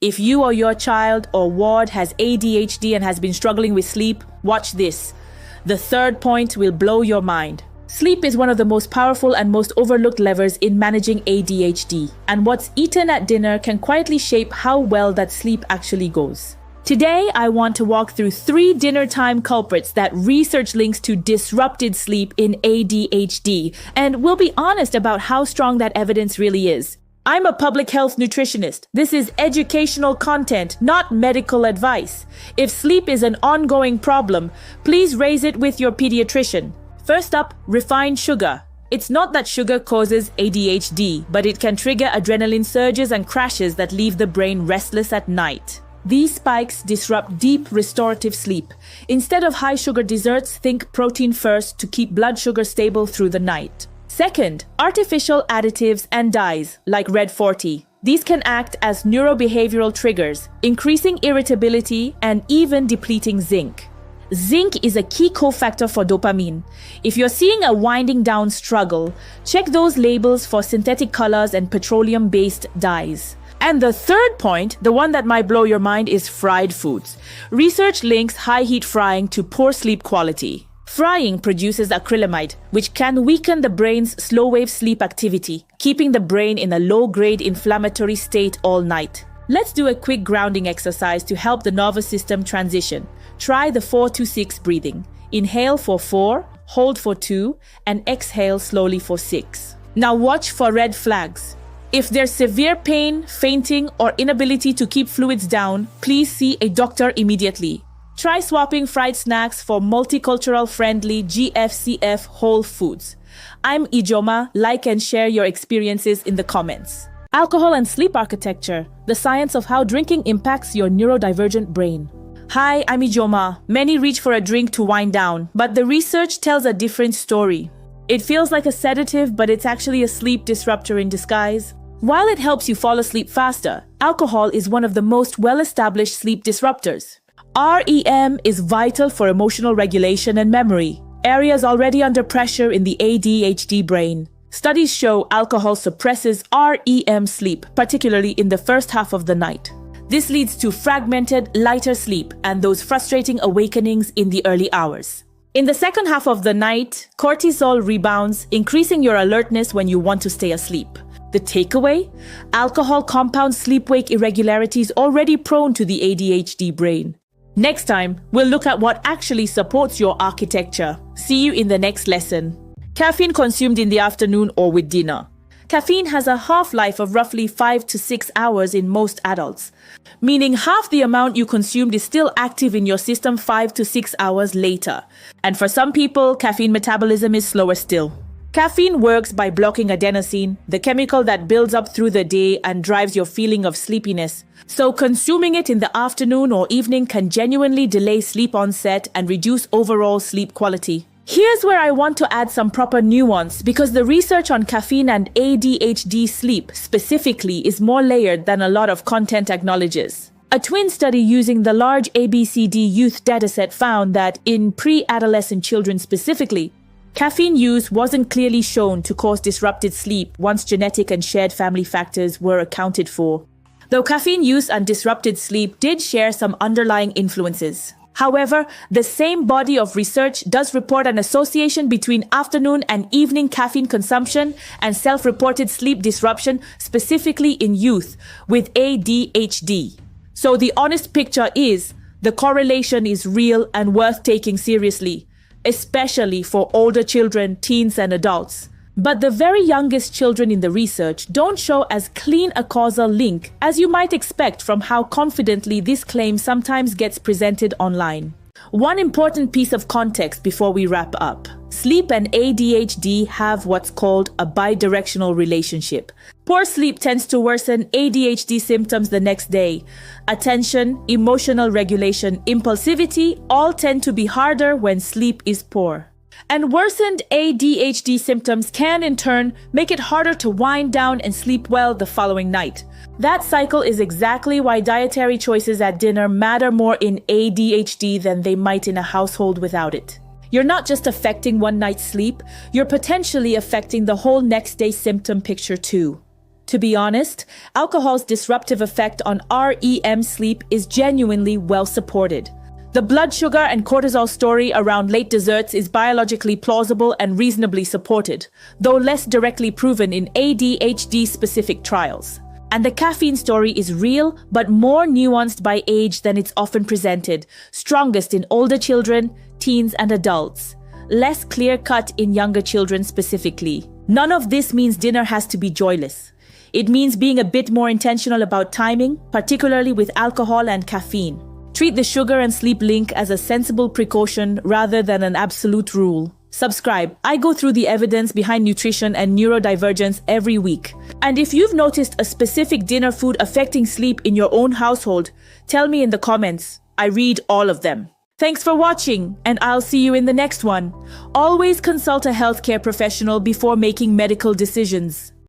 If you or your child or ward has ADHD and has been struggling with sleep, watch this. The third point will blow your mind. Sleep is one of the most powerful and most overlooked levers in managing ADHD, and what's eaten at dinner can quietly shape how well that sleep actually goes. Today, I want to walk through 3 dinner time culprits that research links to disrupted sleep in ADHD, and we'll be honest about how strong that evidence really is. I'm a public health nutritionist. This is educational content, not medical advice. If sleep is an ongoing problem, please raise it with your pediatrician. First up, refined sugar. It's not that sugar causes ADHD, but it can trigger adrenaline surges and crashes that leave the brain restless at night. These spikes disrupt deep restorative sleep. Instead of high sugar desserts, think protein first to keep blood sugar stable through the night. Second, artificial additives and dyes like Red 40. These can act as neurobehavioral triggers, increasing irritability and even depleting zinc. Zinc is a key cofactor for dopamine. If you're seeing a winding down struggle, check those labels for synthetic colors and petroleum-based dyes. And the third point, the one that might blow your mind, is fried foods. Research links high heat frying to poor sleep quality. Frying produces acrylamide, which can weaken the brain's slow-wave sleep activity, keeping the brain in a low-grade inflammatory state all night. Let's do a quick grounding exercise to help the nervous system transition. Try the 4-2-6 breathing. Inhale for 4, hold for 2, and exhale slowly for 6. Now watch for red flags. If there's severe pain, fainting, or inability to keep fluids down, please see a doctor immediately. Try swapping fried snacks for multicultural-friendly GFCF whole foods. I'm Ijoma. Like and share your experiences in the comments. Alcohol and sleep architecture, the science of how drinking impacts your neurodivergent brain. Hi, I'm Ijoma. Many reach for a drink to wind down, but the research tells a different story. It feels like a sedative, but it's actually a sleep disruptor in disguise. While it helps you fall asleep faster, alcohol is one of the most well-established sleep disruptors. REM is vital for emotional regulation and memory, areas already under pressure in the ADHD brain. Studies show alcohol suppresses REM sleep, particularly in the first half of the night. This leads to fragmented, lighter sleep and those frustrating awakenings in the early hours. In the second half of the night, cortisol rebounds, increasing your alertness when you want to stay asleep. The takeaway? Alcohol compounds sleep-wake irregularities already prone to the ADHD brain. Next time, we'll look at what actually supports your architecture. See you in the next lesson. Caffeine consumed in the afternoon or with dinner. Caffeine has a half-life of roughly 5 to 6 hours in most adults, meaning half the amount you consumed is still active in your system 5 to 6 hours later. And for some people, caffeine metabolism is slower still. Caffeine works by blocking adenosine, the chemical that builds up through the day and drives your feeling of sleepiness. So consuming it in the afternoon or evening can genuinely delay sleep onset and reduce overall sleep quality. Here's where I want to add some proper nuance, because the research on caffeine and ADHD sleep specifically is more layered than a lot of content acknowledges. A twin study using the large ABCD youth dataset found that in pre-adolescent children specifically, caffeine use wasn't clearly shown to cause disrupted sleep once genetic and shared family factors were accounted for, though caffeine use and disrupted sleep did share some underlying influences. However, the same body of research does report an association between afternoon and evening caffeine consumption and self-reported sleep disruption, specifically in youth with ADHD. So the honest picture is, the correlation is real and worth taking seriously, especially for older children, teens, and adults. But the very youngest children in the research don't show as clean a causal link as you might expect from how confidently this claim sometimes gets presented online. One important piece of context before we wrap up. Sleep and ADHD have what's called a bidirectional relationship. Poor sleep tends to worsen ADHD symptoms the next day. Attention, emotional regulation, impulsivity all tend to be harder when sleep is poor. And worsened ADHD symptoms can, in turn, make it harder to wind down and sleep well the following night. That cycle is exactly why dietary choices at dinner matter more in ADHD than they might in a household without it. You're not just affecting one night's sleep, you're potentially affecting the whole next day's symptom picture too. To be honest, alcohol's disruptive effect on REM sleep is genuinely well supported. The blood sugar and cortisol story around late desserts is biologically plausible and reasonably supported, though less directly proven in ADHD-specific trials. And the caffeine story is real, but more nuanced by age than it's often presented, strongest in older children, teens, and adults. Less clear-cut in younger children specifically. None of this means dinner has to be joyless. It means being a bit more intentional about timing, particularly with alcohol and caffeine. Treat the sugar and sleep link as a sensible precaution rather than an absolute rule. Subscribe. I go through the evidence behind nutrition and neurodivergence every week. And if you've noticed a specific dinner food affecting sleep in your own household, tell me in the comments. I read all of them. Thanks for watching, and I'll see you in the next one. Always consult a healthcare professional before making medical decisions.